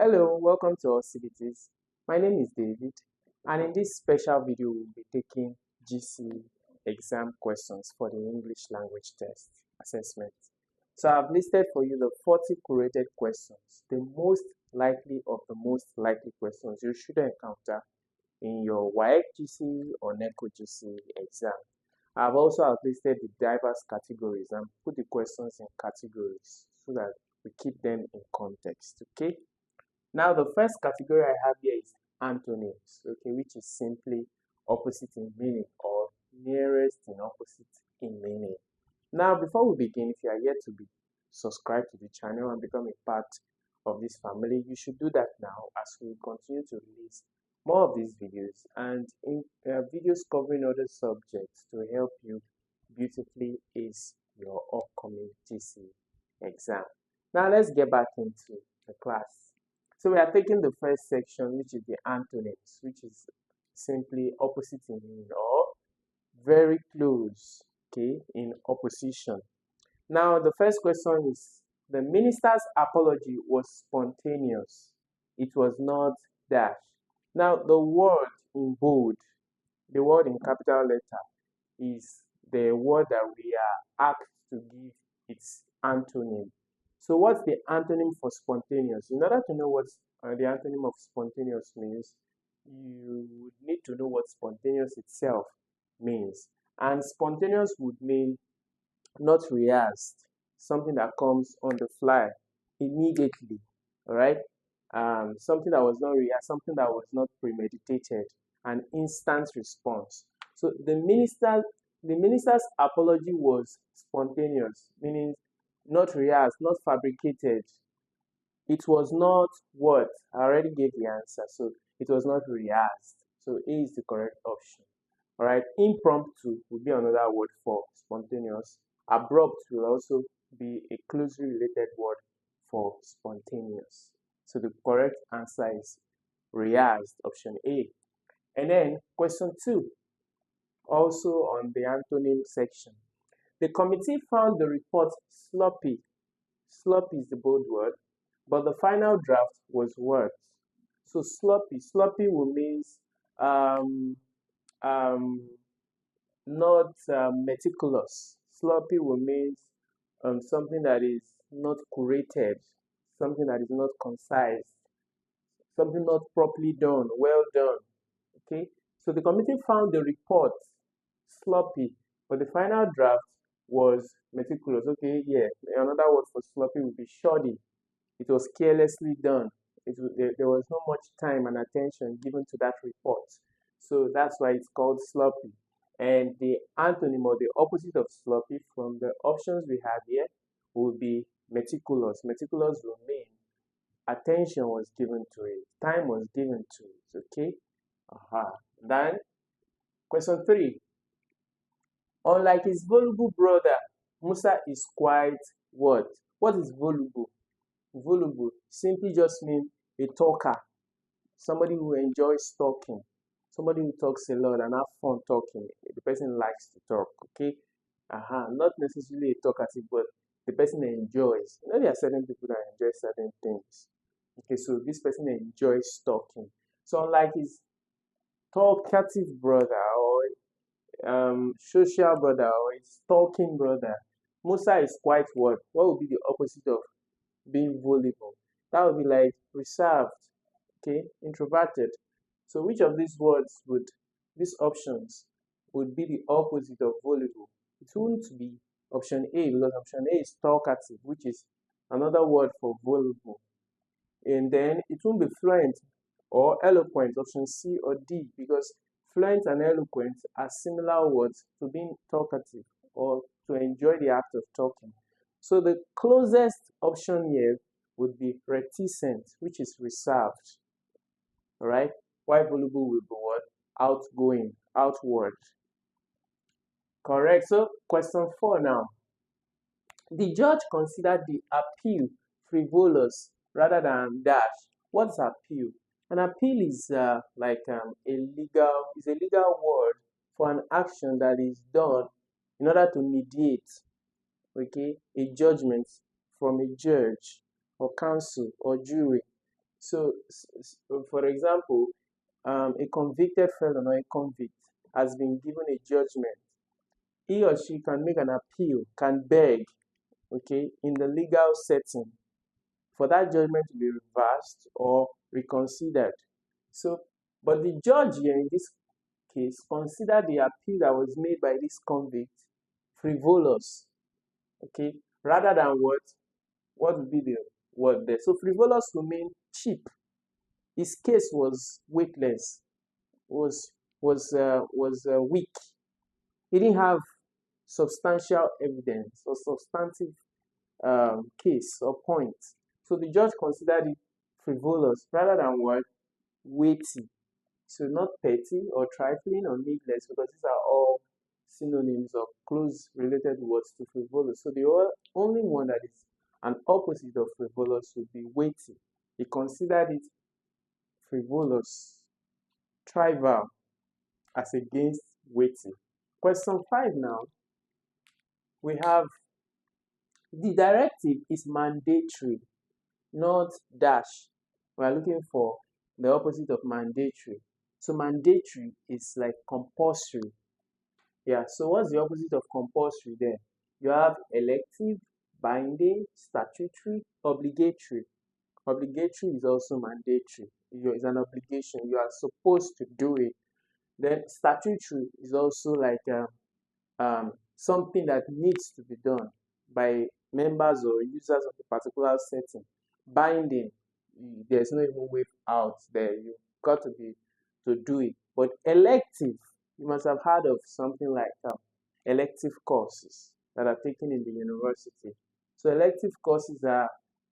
Hello, welcome to AllCBTs. My name is David, and in this special video, we'll be taking GCE exam questions for the English language test assessment. So I've listed for you the 40 curated questions, the most likely of the most likely questions you should encounter in your WAECGCE or GCE exam. I've also listed the diverse categories and put the questions in categories so that we keep them in context, okay? Now, the first category I have here is antonyms, okay, which is simply opposite in meaning or nearest in opposite in meaning. Now, before we begin, if you are yet to be subscribed to the channel and become a part of this family, you should do that now as we continue to release more of these videos and videos covering other subjects to help you beautifully ace your upcoming GCE exam. Now, let's get back into the class. So we are taking the first section, which is the antonyms, which is simply opposite in meaning or very close, okay, in opposition. Now, the first question is, the minister's apology was spontaneous. It was not dash. Now, the word in bold, the word in capital letter, is the word that we are asked to give its antonym. So what's the antonym for spontaneous? In order to know what the antonym of spontaneous means, you would need to know what spontaneous itself means. And spontaneous would mean not rehearsed, something that comes on the fly immediately, all right? Something that was not rehearsed, something that was not premeditated, an instant response. So the minister's apology was spontaneous, meaning not rehearsed, not fabricated. It was not what? I already gave the answer, so it was not rehearsed. So A is the correct option. All right, impromptu would be another word for spontaneous. Abrupt will also be a closely related word for spontaneous. So the correct answer is rehearsed, option A. And then question 2, also on the antonym section. The committee found the report sloppy. Sloppy is the bold word, but the final draft was worse. So sloppy will means not meticulous. Sloppy will means something that is not curated, something that is not concise, something not properly done, well done. Okay, so the committee found the report sloppy, but the final draft was meticulous. Okay, yeah, another word for sloppy would be shoddy. It was carelessly done. There was not much time and attention given to that report. So that's why it's called sloppy. And the antonym or the opposite of sloppy from the options we have here will be meticulous. Meticulous will mean attention was given to it, time was given to it. Okay. Then question 3. Unlike his voluble brother, Musa is quite what? What is voluble? Voluble simply just means a talker, somebody who enjoys talking, somebody who talks a lot and have fun talking. The person likes to talk, okay? Not necessarily a talkative, but the person enjoys. You know, there are certain people that enjoy certain things. Okay, so this person enjoys talking. So unlike his talkative brother or social brother or his talking brother, Musa is quite what? What would be the opposite of being voluble? That would be like reserved, okay, introverted. So which of these options would be the opposite of voluble? It wouldn't be option A, because option A is talkative, which is another word for voluble. And then it won't be fluent or eloquent, option C or D, because fluent and eloquent are similar words to being talkative or to enjoy the act of talking. So the closest option here would be reticent, which is reserved. All right. Why voluble will be what? Outgoing, outward. Correct. So question 4 now. The judge considered the appeal frivolous rather than dash. What's appeal? An appeal is like a legal word for an action that is done in order to mediate, okay, a judgment from a judge or counsel or jury. For example, a convicted felon or a convict has been given a judgment. He or she can make an appeal, can beg, okay, in the legal setting for that judgment to be reversed or reconsidered. So, but the judge here in this case considered the appeal that was made by this convict frivolous, okay, rather than what would be the word there? So frivolous would mean cheap. His case was weightless, was weak. He didn't have substantial evidence or substantive case or point. So the judge considered it frivolous rather than what? Weighty. So not petty or trifling or needless, because these are all synonyms of close related words to frivolous. So the only one that is an opposite of frivolous would be weighty. He considered it frivolous, trivial, as against weighty. Question 5 now. We have the directive is mandatory, not dash. We are looking for the opposite of mandatory. So mandatory is like compulsory. Yeah, so what's the opposite of compulsory then? You have elective, binding, statutory, obligatory. Obligatory is also mandatory. It's an obligation. You are supposed to do it. Then statutory is also like something that needs to be done by members or users of a particular setting. Binding, there's no even way out there. You've got to do it. But elective, you must have heard of something like elective courses that are taken in the university. So elective courses are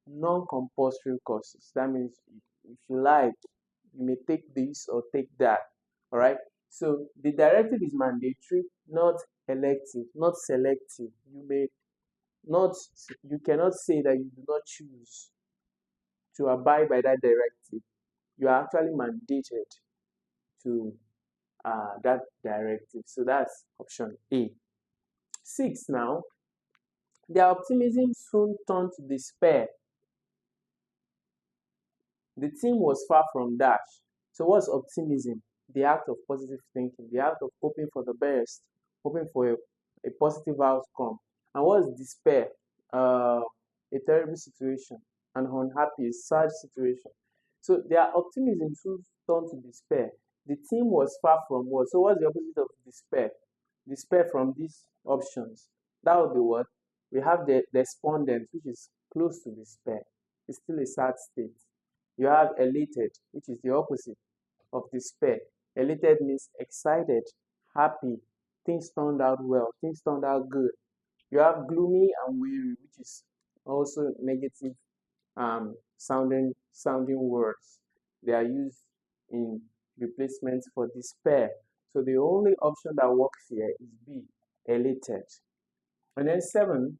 non-compulsory courses. That means if you like, you may take this or take that. All right. So the directive is mandatory, not elective, not selective. You cannot say that you do not choose to abide by that directive. You are actually mandated to that directive. So that's option A. 6 now. Their optimism soon turned to despair. The team was far from dash. So what's optimism? The act of positive thinking, the act of hoping for the best, hoping for a positive outcome. And what's despair? A terrible situation, an unhappy, sad situation. So their optimism soon turned to despair. The team was far from what? So what's the opposite of despair? Despair from these options. That would be what? We have the despondent, which is close to despair. It's still a sad state. You have elated, which is the opposite of despair. Elated means excited, happy, things turned out well, things turned out good. You have gloomy and weary, which is also negative sounding words. They are used in replacements for despair. So the only option that works here is B, elated. And then 7,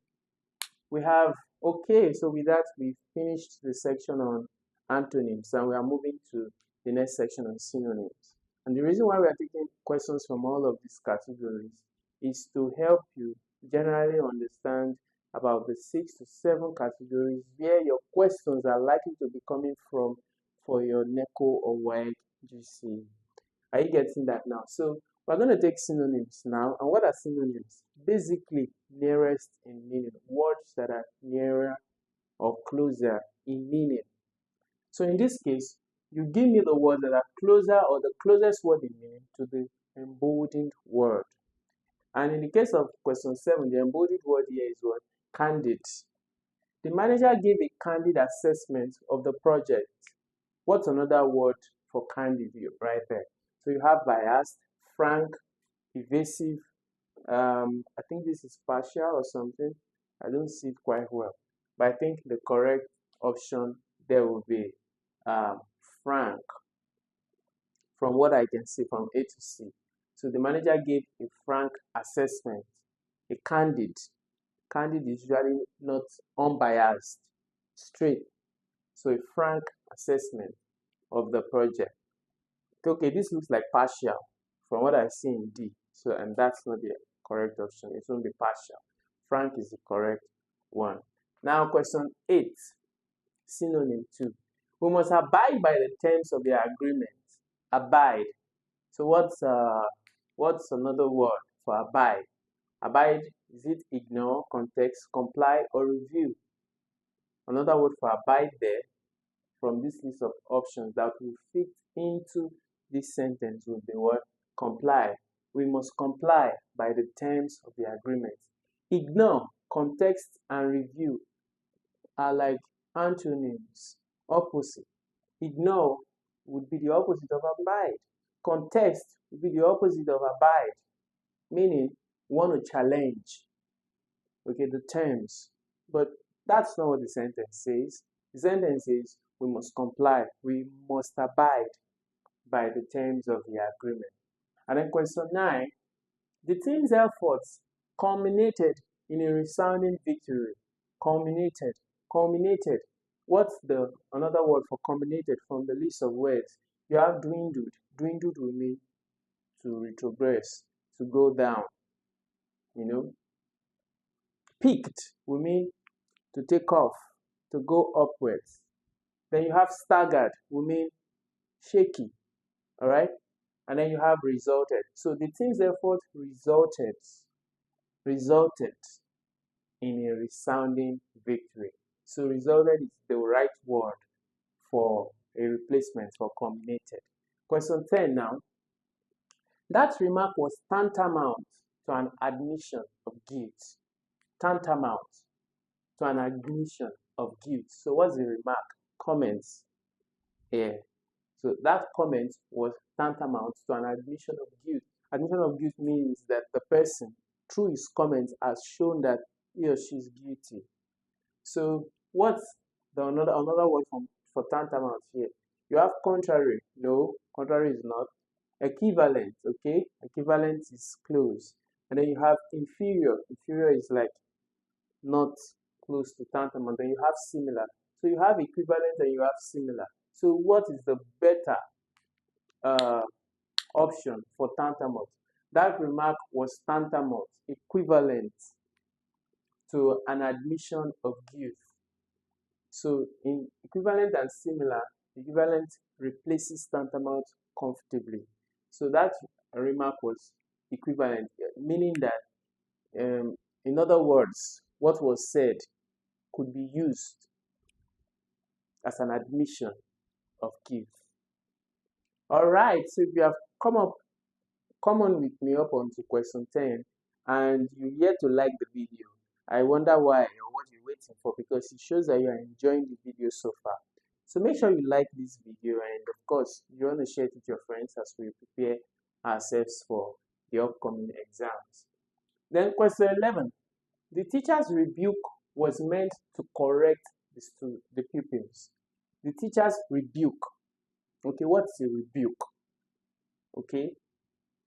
we have, okay, so with that, we've finished the section on antonyms and we are moving to the next section on synonyms. And the reason why we are taking questions from all of these categories is to help you generally understand about the 6 to 7 categories where your questions are likely to be coming from for your NECO or WAECGCE. Are you getting that now? So we're going to take synonyms now. And what are synonyms? Basically, nearest in meaning, words that are nearer or closer in meaning. So in this case, you give me the words that are closer or the closest word in meaning to the embodied word. And in the case of question 7, the embodied word here is what? Candid. The manager gave a candid assessment of the project. What's another word for candid right there? So you have biased, frank, evasive. I think this is partial or something. I don't see it quite well. But I think the correct option there will be frank, from what I can see from A to C. So the manager gave a frank assessment, a candid. Candid is usually not unbiased, straight. So a frank assessment of the project. Okay, this looks like partial from what I see in D. So, and that's not the correct option. It won't be partial. Frank is the correct one. Now, question 8, synonym 2. We must abide by the terms of the agreement. Abide. So what's another word for abide? Abide, is it ignore, context, comply, or review? Another word for abide there from this list of options that will fit into this sentence would be what? Comply. We must comply by the terms of the agreement. Ignore, context, and review are like antonyms, opposite. Ignore would be the opposite of abide. Context would be the opposite of abide, meaning we want to challenge, okay, the terms. But that's not what the sentence says. The sentence says we must comply, we must abide by the terms of the agreement. And then question 9, the team's efforts culminated in a resounding victory. Culminated. What's the another word for culminated from the list of words? You have dwindled. Dwindled will mean to retrogress, to go down, you know. Peaked will mean to take off, to go upwards. Then you have staggered will mean shaky, all right? And then you have resulted. So the team's effort resulted in a resounding victory. So resulted is the right word for a replacement for culminated. Question 10 now. That remark was tantamount to an admission of guilt. Tantamount to an admission of guilt. So what's the remark? Comments here. So that comment was tantamount to an admission of guilt. Admission of guilt means that the person, through his comments, has shown that he or she is guilty. So what's the another word for tantamount here? You have contrary. No, contrary is not. Equivalent, okay? Equivalent is close. And then you have inferior. Inferior is like not close to tantamount. Then you have similar. So you have equivalent and you have similar. So what is the better option for tantamount? That remark was tantamount, equivalent to an admission of guilt. So in equivalent and similar, equivalent replaces tantamount comfortably. So that remark was equivalent, meaning that, in other words, what was said could be used as an admission of guilt. All right, so if you have come on with me up onto question 10 and you yet to like the video, I wonder why or what you're waiting for, because it shows that you are enjoying the video so far. So make sure you like this video, and of course you want to share it with your friends as we prepare ourselves for the upcoming exams. Then question 11, the teacher's rebuke was meant to correct the pupils. The teacher's rebuke, okay, what's a rebuke? Okay,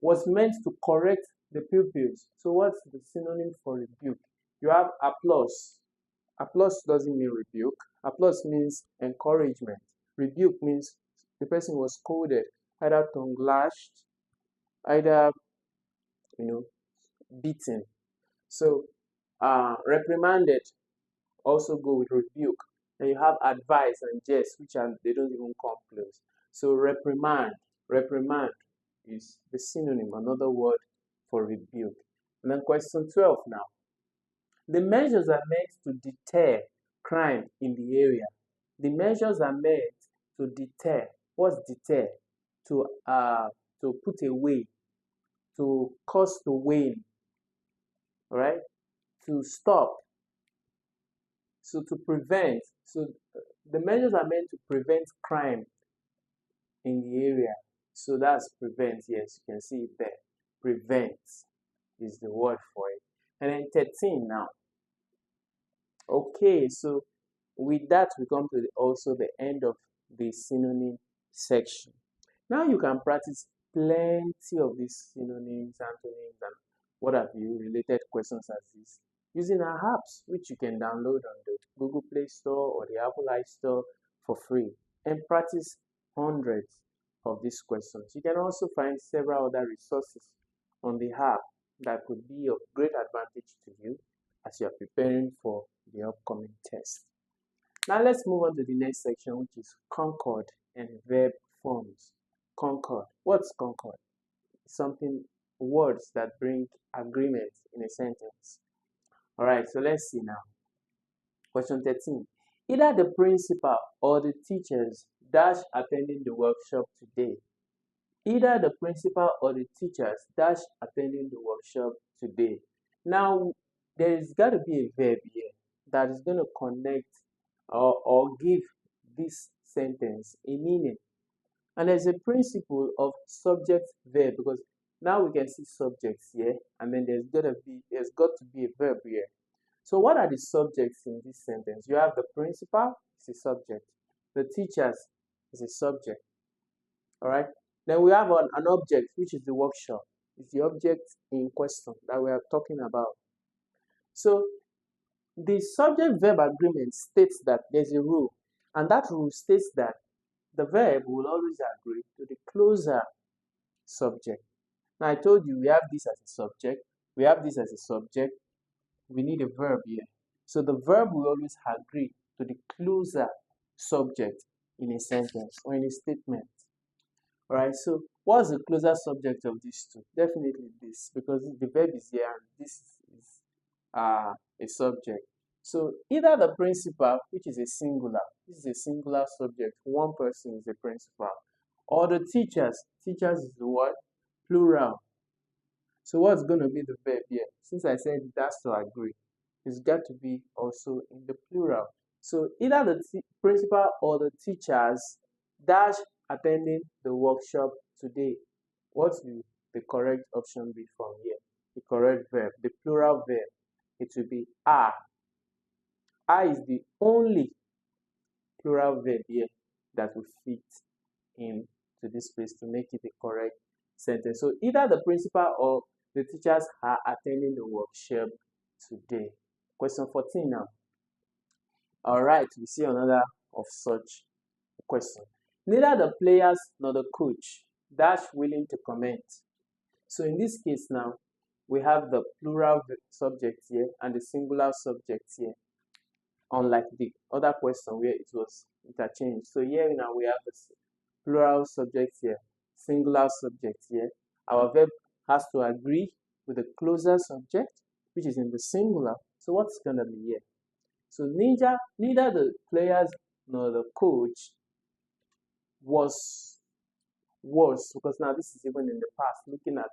was meant to correct the pupils. So what's the synonym for rebuke? You have applause. Applause doesn't mean rebuke. Applause means encouragement. Rebuke means the person was scolded, either tongue lashed, either beaten. So reprimanded also go with rebuke. And you have advice and jest, which they don't even come close. So reprimand is the synonym, another word for rebuke. And then question 12 now. The measures are meant to deter crime in the area. The measures are meant to deter. What's deter? To put away, to cause to wane, all right? To stop. So to prevent. So the measures are meant to prevent crime in the area. So that's prevent. Yes, you can see it there. Prevent is the word for it. And then 13 now. Okay, so with that we come to also the end of the synonym section. Now you can practice plenty of these synonyms, antonyms, and what have you, related questions as this, using our apps, which you can download on the Google Play Store or the Apple iStore for free, and practice hundreds of these questions. You can also find several other resources on the app that could be of great advantage to you as you are preparing for the upcoming test. Now let's move on to the next section, which is concord and verb forms. Concord. What's concord? Something, words that bring agreement in a sentence. Alright, so let's see now. Question 13. Either the principal or the teachers dash attending the workshop today. Either the principal or the teachers dash attending the workshop today. Now, there's got to be a verb here that is going to connect or give this sentence a meaning. And there's a principle of subject verb, because now we can see subjects here, and then there's got to be a verb here. So what are the subjects in this sentence? You have the principal, it's a subject. The teachers is a subject. All right. Then we have an object, which is the workshop. It's the object in question that we are talking about. So the subject-verb agreement states that there's a rule, and that rule states that the verb will always agree to the closer subject. Now I told you we have this as a subject, we have this as a subject, we need a verb here. So the verb will always agree to the closer subject in a sentence or in a statement. Alright, so what's the closer subject of these two? Definitely this, because the verb is here and this is a subject. So either the principal, which is a singular, this is a singular subject, one person is a principal, or the teachers is the what? Plural. So what's going to be the verb here? Since I said it has to agree, it's got to be also in the plural. So either the principal or the teachers dash attending the workshop today. What will the correct option be from here? The correct verb, the plural verb, it will be are. Are is the only plural verb here that will fit into this place to make it the correct sentence. So either the principal or the teachers are attending the workshop today. Question 14 now. Alright, we see another of such question. Neither the players nor the coach dash willing to comment. So in this case now, we have the plural subject here and the singular subject here, unlike the other question where it was interchanged. So here now we have the plural subject here, singular subject here. Our verb has to agree with the closer subject, which is in the singular. So what's going to be here? So neither the players nor the coach was, because now this is even in the past, looking at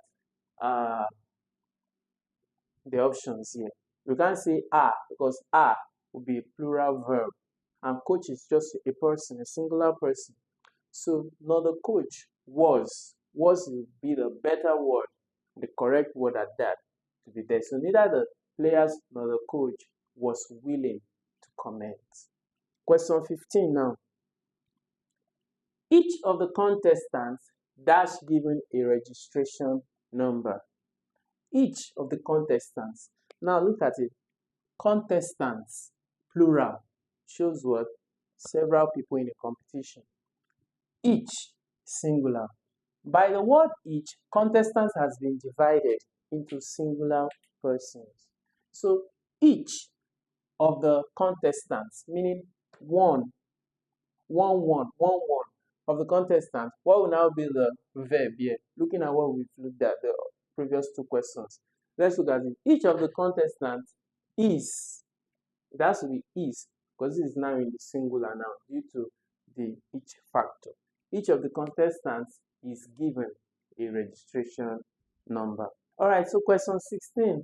the options here. We can't say are, because are would be a plural verb, and coach is just a person, a singular person. So nor the coach was will be the better word, the correct word at that to be there. So neither the players nor the coach was willing to comment. Question 15 now. Each of the contestants dash given a registration number. Each of the contestants. Now look at it. Contestants, plural, shows what? Several people in a competition. Each, singular. By the word each, contestants has been divided into singular persons. So each of the contestants, meaning one of the contestants, what will now be the verb here? Looking at what we've looked at the previous two questions. Let's look at it. Each of the contestants is, it has to be is, because this is now in the singular now due to the each factor. Each of the contestants is given a registration number. Alright, so question 16.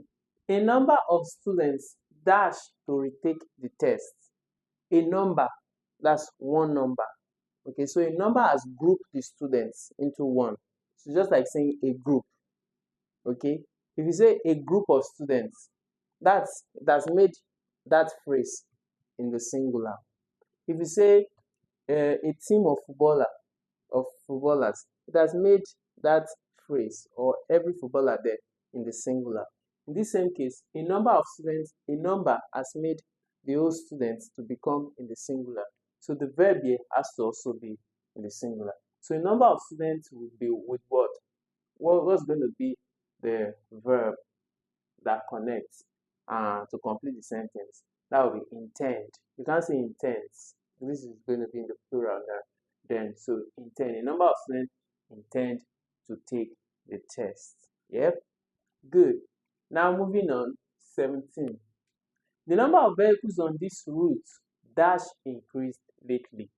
A number of students dash to retake the test. A number, that's one number. Okay, so a number has grouped the students into one. So just like saying a group. Okay, if you say a group of students, that's made that phrase in the singular. If you say a team of footballers, it has made that phrase or every footballer there in the singular. In this same case, a number of students, a number has made the whole students to become in the singular. So the verb here has to also be in the singular. So a number of students will be with what? What's going to be the verb that connects to complete the sentence? That will be intend. You can't say intents. This is going to be in the plural now. Then, so intend. A number of students intend to take the test. Yep. Good. Now moving on. 17. The number of vehicles on this route dash increased lately.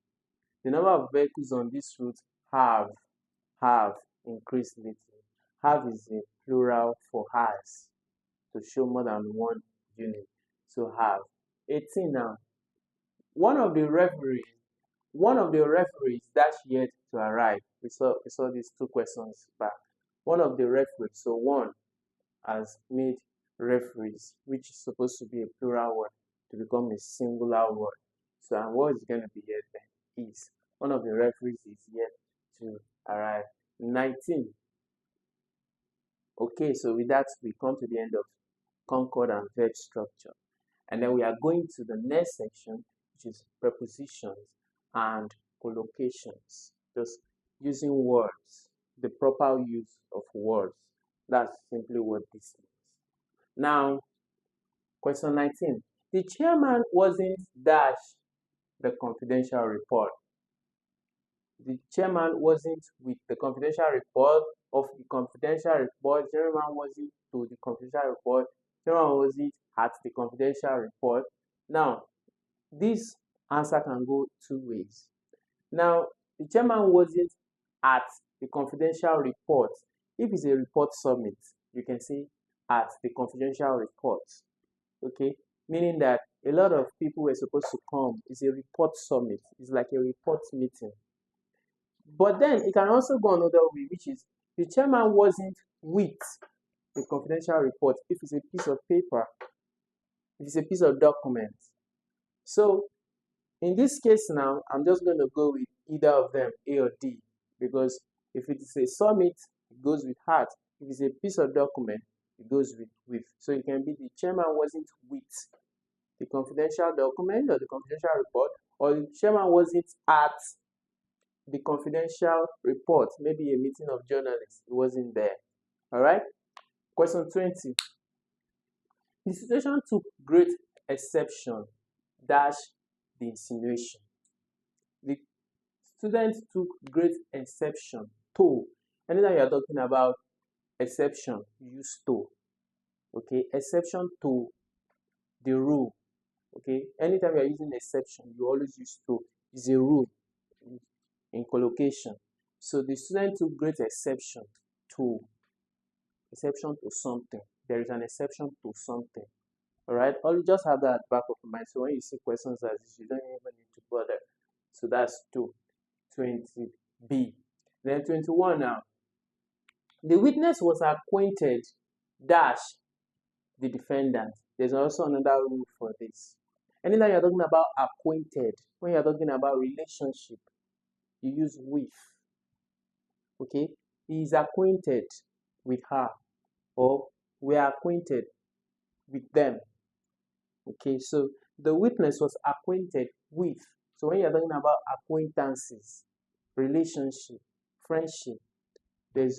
The number of vehicles on this route have increased lately. Have is a plural for has to show more than one unit. So have. 18 now. One of the referees dash yet to arrive. We saw these two questions back. One of the referees, so one has made referees, which is supposed to be a plural word, to become a singular word. So, and what is going to be yet then is one of the referees is yet to arrive. 19. Okay, so with that we come to the end of concord and verb structure, and then we are going to the next section, which is prepositions and collocations. Just using words, the proper use of words. That's simply what this means. Now, question 19. The chairman wasn't dash the confidential report. The chairman wasn't with the confidential report of the confidential report. The chairman wasn't to the confidential report. The chairman wasn't at the confidential report. Now, this answer can go two ways. Now, the chairman wasn't at the confidential report. If it's a report summit, you can say at the confidential report. Okay, meaning that a lot of people were supposed to come. It's a report summit. It's like a report meeting. But then it can also go another way, which is the chairman wasn't with the confidential report if it's a piece of paper, if it's a piece of document. So in this case now, I'm just going to go with either of them, A or D, because if it is a summit, it goes with at. If it's a piece of document, it goes with. So it can be the chairman wasn't with the confidential document or the confidential report, or the chairman wasn't at the confidential report, maybe a meeting of journalists, it wasn't there. All right. Question 20. The situation took great exception dash the insinuation. The student took great exception to. Anytime you are talking about exception, you use to. Okay, exception to the rule. Okay, anytime you are using exception, you always use to. It's a rule in collocation. So the student took great exception to something. There is an exception to something. All right, or you just have that at the back of your mind. So when you see questions like this, you don't even need to bother. So that's 2. 20B. Then 21 now. The witness was acquainted dash the defendant. There's also another rule for this. Anytime you're talking about acquainted, when you're talking about relationship, you use with. Okay, he is acquainted with her, or we are acquainted with them. Okay, so the witness was acquainted with. So when you're talking about acquaintances, relationship, friendship, the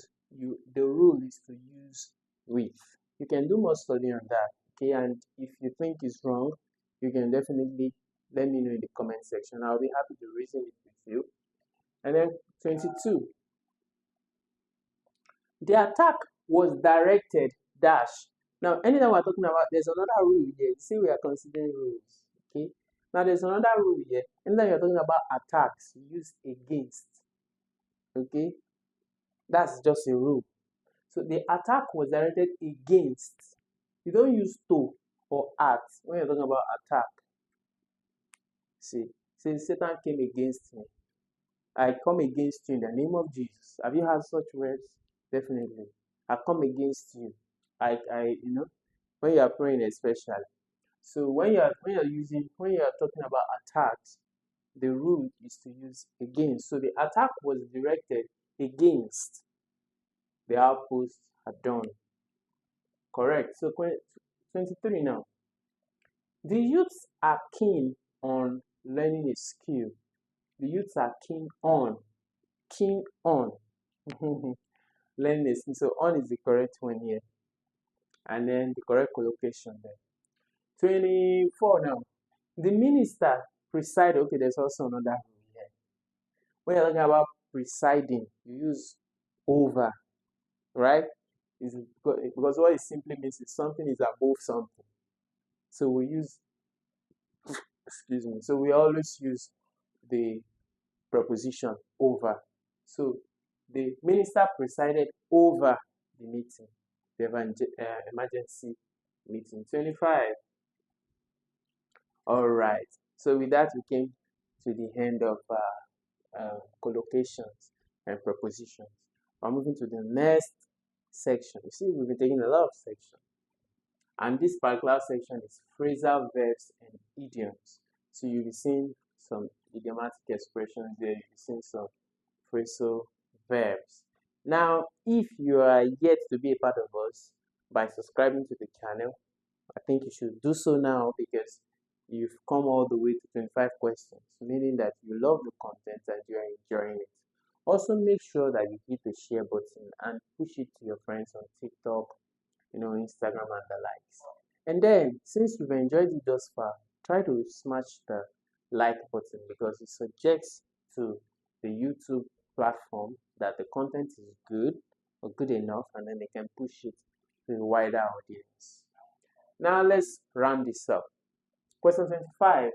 rule is to use with. You can do more study on that. Okay, and if you think it's wrong, you can definitely let me know in the comment section. I'll be happy to reason it with you. And then 22. The attack was directed dash. Now, anytime we're talking about, there's another rule here. See, we are considering rules. Okay. Now, there's another rule here. Anytime you're talking about attacks, you use against. Okay. That's just a rule. So the attack was directed against. You don't use to or at when you're talking about attack. See, Satan came against me. I come against you in the name of Jesus. Have you heard such words? Definitely. I come against you. When you are praying especially. So when you are talking about attacks, the rule is to use against. So the attack was directed against the outpost had done. Correct. So 23 now. The youths are keen on learning a skill. The youths are keen on learning a skill. So on is the correct one here. And then the correct collocation there. 24 now. The minister presided. Okay, there's also another rule here. When you're talking about presiding, you use over, right? Because what it simply means is something is above something. So we use, excuse me, so we always use the preposition over. So the minister presided over the meeting, the emergency meeting. 25. All right. So with that, we came to the end of collocations and prepositions. We're moving to the next section. You see, we've been taking a lot of sections. And this particular section is phrasal verbs and idioms. So you'll be seeing some idiomatic expressions there. You'll be seeing some phrasal verbs. Now, if you are yet to be a part of us by subscribing to the channel, I think you should do so now, because you've come all the way to 25 questions, meaning that you love the content and you are enjoying it. Also, make sure that you hit the share button and push it to your friends on TikTok, Instagram and the likes. And then, since you've enjoyed it thus far, try to smash the like button, because it suggests to the YouTube platform that the content is good or good enough, and then they can push it to a wider audience. Now let's round this up. Question 25.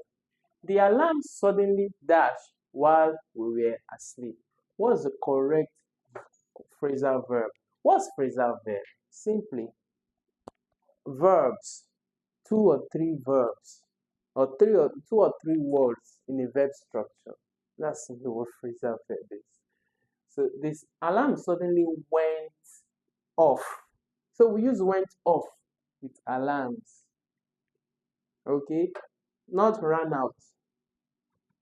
The alarm suddenly dashed while we were asleep. What's the correct phrasal verb? What's phrasal verb? Simply verbs, 2 or 3 verbs, or 2 or 3 words in a verb structure. That's simply what phrasal verb is. So this alarm suddenly went off. So we use went off with alarms. Okay, not run out.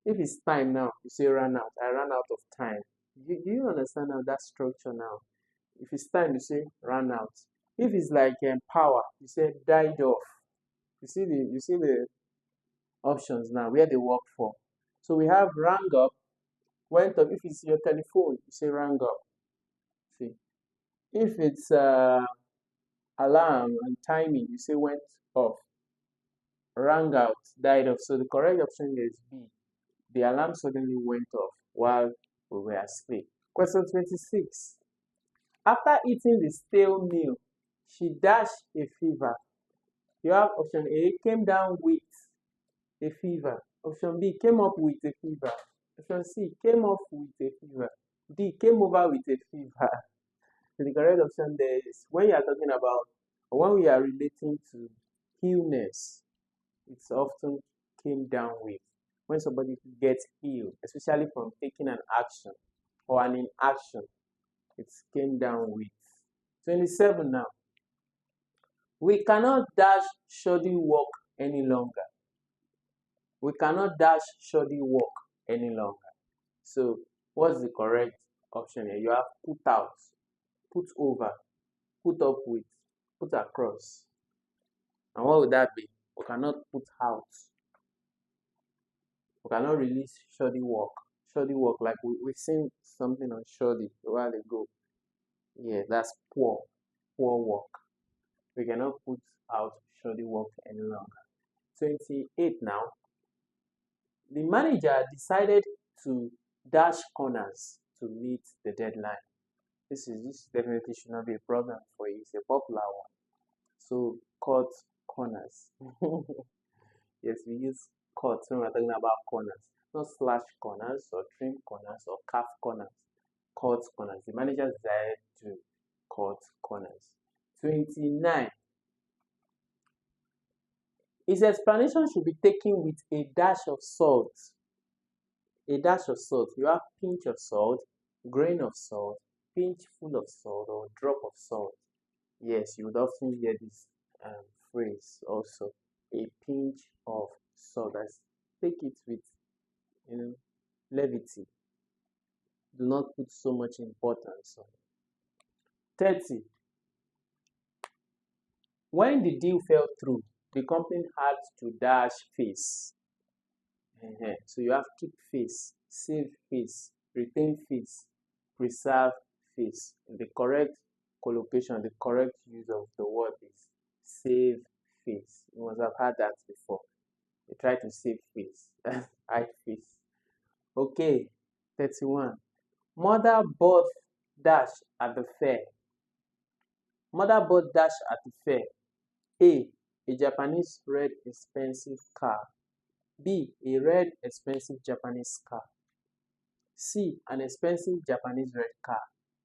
If it's time now, you say run out. I ran out of time. Do you understand now that structure now? If it's time, you say run out. If it's like power, you say died off. You see the options now where they work for. So we have rang up, went up. If it's your telephone, you say rang up. See, if it's alarm and timing, you say went off. Rang out, died off. So the correct option is B. The alarm suddenly went off while we were asleep. Question 26. After eating the stale meal, she dashed a fever. You have option A, came down with a fever. Option B, came up with a fever. Option C, came off with a fever. D, came over with a fever. So the correct option there is, when you are talking about, or when we are relating to illness, it's often came down with. When somebody gets ill, especially from taking an action or an inaction, it's came down with. 27 now. We cannot dash shoddy work any longer. We cannot dash shoddy work any longer. So what's the correct option here? You have put out, put over, put up with, put across. And what would that be? We cannot put out. We cannot release shoddy work. Shoddy work, like we've seen something on shoddy a while ago. Yeah, that's poor work. We cannot put out shoddy work any longer. 28 now. The manager decided to dash corners to meet the deadline. This definitely should not be a problem for you. It's a popular one. So cut corners. Yes, we use cut when we're talking about corners. Not slash corners or trim corners or carve corners. Cut corners. The manager decided to cut corners. 29. His explanation should be taken with a dash of salt. A dash of salt. You have pinch of salt, grain of salt, pinch full of salt, or drop of salt. Yes, you would often hear this phrase also. A pinch of salt. That's, take it with levity. Do not put so much importance on it. 30. When the deal fell through, the company had to dash face. So you have keep face, save face, retain face, preserve face. The correct collocation, the correct use of the word is save face. You must have heard that before. They try to save face. Hide face. Okay, 31. Mother bought dash at the fair. Mother bought dash at the fair. A Japanese red expensive car. B, a red expensive Japanese car. C, an expensive Japanese red car.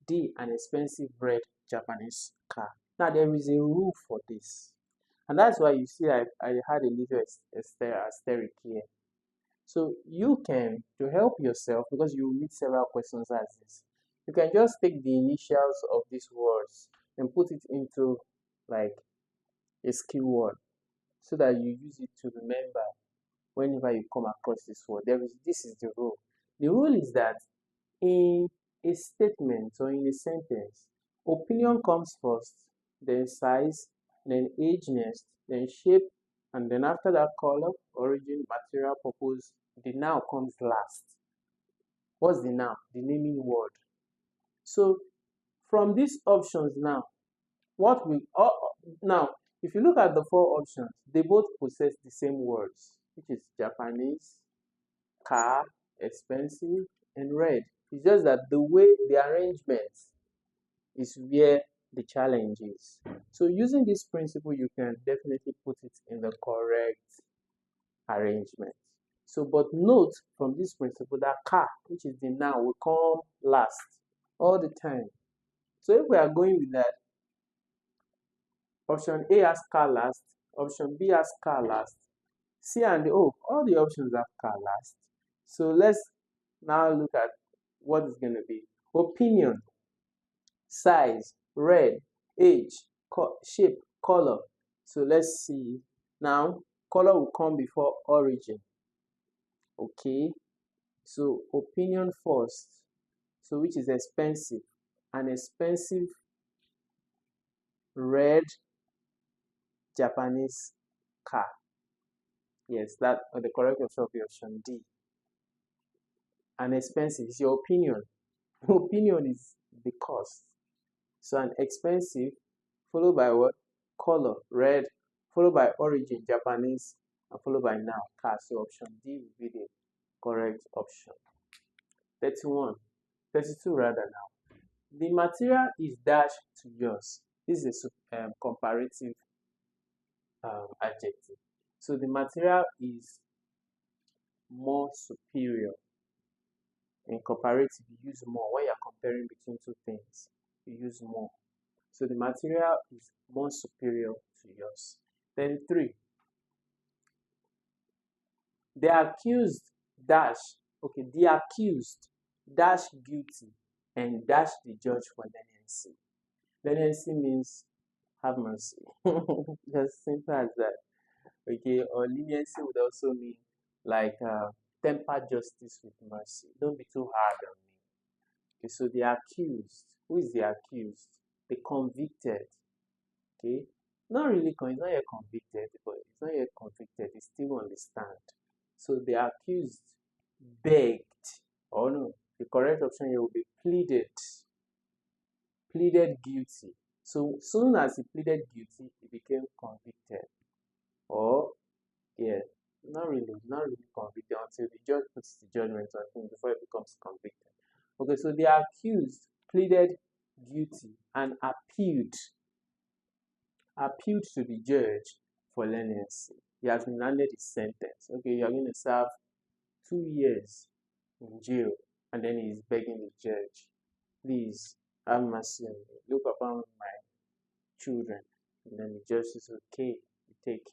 D, an expensive red Japanese car. Now there is a rule for this. And that's why you see I had a little asterisk here. So you can, to help yourself, because you will meet several questions as this, you can just take the initials of these words and put it into like a skill word so that you use it to remember whenever you come across this word. This is the rule. The rule is that in a statement or in a sentence, opinion comes first, then size, then age next, then shape, and then after that color, origin, material, purpose. The noun comes last. What's the noun? The naming word. So from these options now, now if you look at the four options, they both possess the same words, which is Japanese, car, expensive, and red. It's just that the way the arrangement is where the challenge is. So using this principle, you can definitely put it in the correct arrangement. So, but note from this principle that car, which is the noun, will come last all the time. So if we are going with that, option A has car last, option B has car last, C and D, all the options have car last. So let's now look at what is going to be. Opinion, size, red, age, shape, color. So let's see. Now, color will come before origin. Okay. So opinion first. So which is expensive? An expensive red Japanese car. Yes, that the correct option will be option D. An expensive is your opinion. Opinion is the cost. So an expensive followed by what? Color, red, followed by origin, Japanese, and followed by noun, car. So option D will be the correct option. 32 rather now. The material is dashed to yours. This is a comparative adjective. So the material is more superior. In comparative, you use more. When you're comparing between two things, you use more. So the material is more superior to yours. 33. The accused dash, the accused dash guilty and dash the judge for leniency. Leniency means have mercy. Just simple as that. Okay, or leniency would also mean like temper justice with mercy. Don't be too hard on me. Okay, so the accused. Who is the accused? The convicted. Okay, not really. It's not yet convicted, but it's not yet convicted. It's still on the stand. So the accused begged, or no, the correct option here will be pleaded. Pleaded guilty. So soon as he pleaded guilty, he became convicted. Or not really convicted until the judge puts the judgment on him before he becomes convicted. Okay, so the accused pleaded guilty and appealed to the judge for leniency. He has been handed his sentence. Okay, you're going to serve 2 years in jail, and then he's begging the judge, please have mercy on me, look upon my children. And then the judge says, okay, you take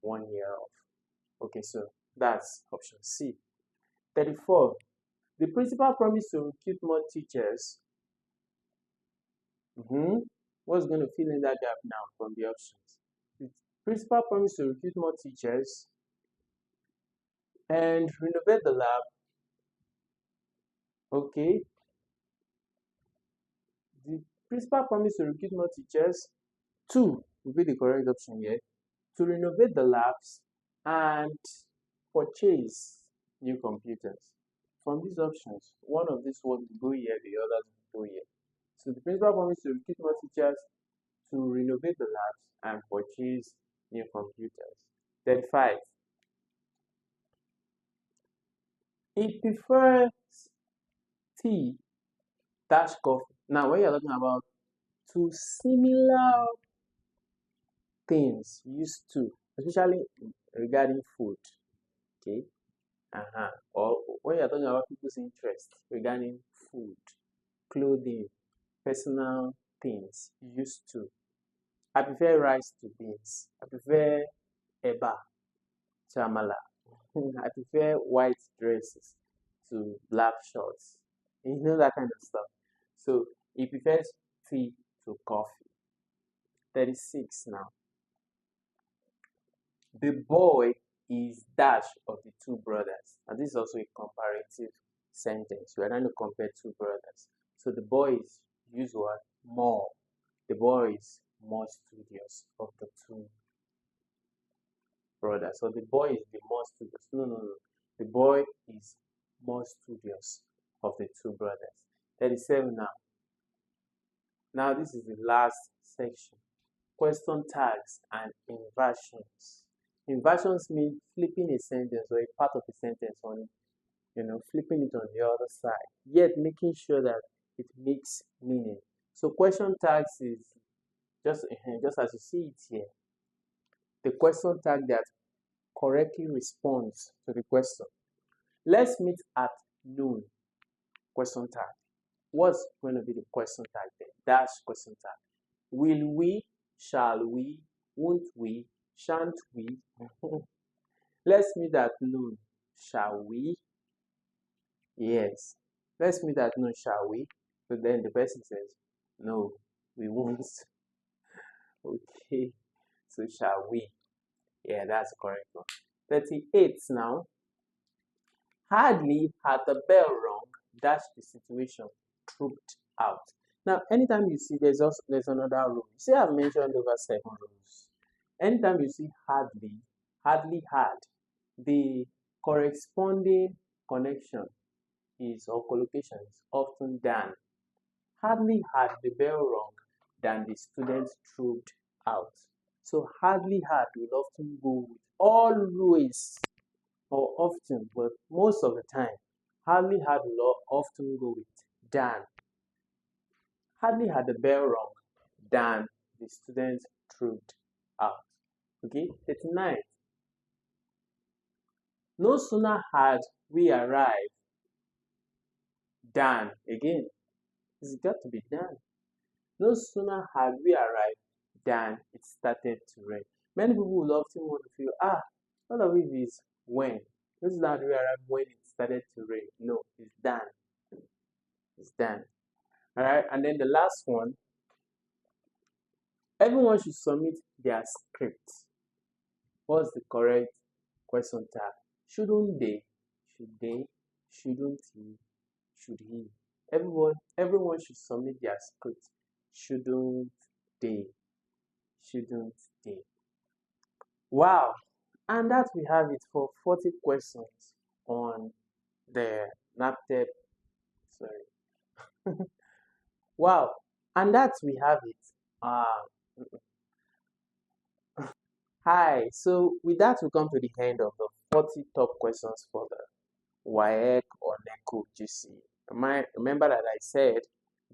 1 year off. Okay, so that's option C. 34. The principal promised to recruit more teachers. What's going to fill in that gap now from the options? The principal promised to recruit more teachers and renovate the lab. Okay. The principal promised to recruit more teachers. 2 will be the correct option here. To renovate the labs and purchase new computers. From these options, one of these will go here, the others will go here. So the principal promised to recruit more teachers, to renovate the labs, and purchase in computers. 35. He prefers tea dash coffee. Now, when you're talking about two similar things used to, especially regarding food, okay, or when you're talking about people's interest regarding food, clothing, personal things used to. I prefer rice to beans. I prefer eba to amala. I prefer white dresses to black shorts. You know that kind of stuff. So he prefers tea to coffee. 36 now. The boy is dash of the two brothers. And this is also a comparative sentence. We are trying to compare two brothers. So the boy is usual more. The boy is more studious of the two brothers. So the boy is the more studious. No. The boy is more studious of the two brothers. 37 now. Now this is the last section. Question tags and inversions. Inversions mean flipping a sentence or a part of a sentence on, flipping it on the other side, yet making sure that it makes meaning. So question tags is just as you see it here. The question tag that correctly responds to the question. Let's meet at noon. Question tag. What's going to be the question tag then? Dash question tag. Will we? Shall we? Won't we? Shan't we? Let's meet at noon. Shall we? Yes. Let's meet at noon. Shall we? So then the person says, no, we won't. Okay. So shall we? Yeah, that's the correct one. 38 now. Hardly had the bell rung, dash the situation trooped out. Now, anytime you see there's another rule. See, I've mentioned over 7 rules. Anytime you see hardly had, the corresponding connection is or collocation is often done. Hardly had the bell rung than the students trooped out. So hardly had will often go with always or often, but most of the time, hardly had will often go with than. Hardly had the bell rung than the students trooped out. Okay, 39. No sooner had we arrived than, again, it's got to be done. No sooner had we arrived than it started to rain. Many people will often want to feel, all of it is when. No sooner had we arrived when it started to rain. No, it's done. It's done. Alright, and then the last one, everyone should submit their script. What's the correct question tag? Shouldn't they? Should they? Shouldn't he? Should he? Everyone should submit their script. Shouldn't they? Shouldn't they? Wow! And that we have it for 40 questions on the NAPTEP. Sorry. Wow! And that we have it. Hi. So with that, we come to the end of the 40 top questions for the WAEC or NECO GCE. Remember that I said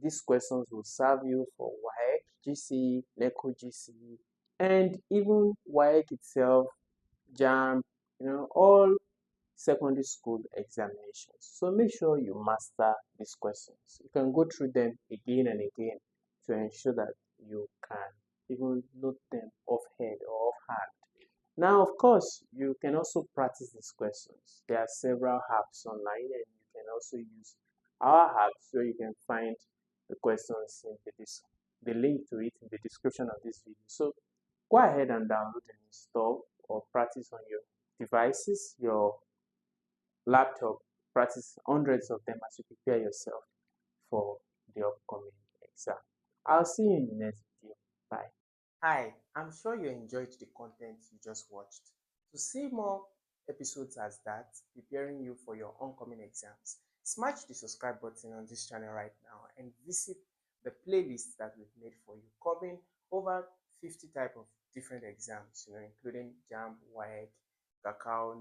these questions will serve you for WAEC, GCE, NECO GCE, and even WAEC itself, JAM, all secondary school examinations. So make sure you master these questions. You can go through them again and again to ensure that you can even note them off head or off hand. Now, of course, you can also practice these questions. There are several apps online, and you can also use our apps where you can find the questions in the link to it in the description of this video. So go ahead and download and install or practice on your devices, your laptop, practice hundreds of them as you prepare yourself for the upcoming exam. I'll see you in the next video. Bye. Hi, I'm sure you enjoyed the content you just watched. To see more episodes as that, preparing you for your oncoming exams, smash the subscribe button on this channel right now and visit the playlist that we've made for you, covering over 50 types of different exams, including JAMB, WAEC, Cacao,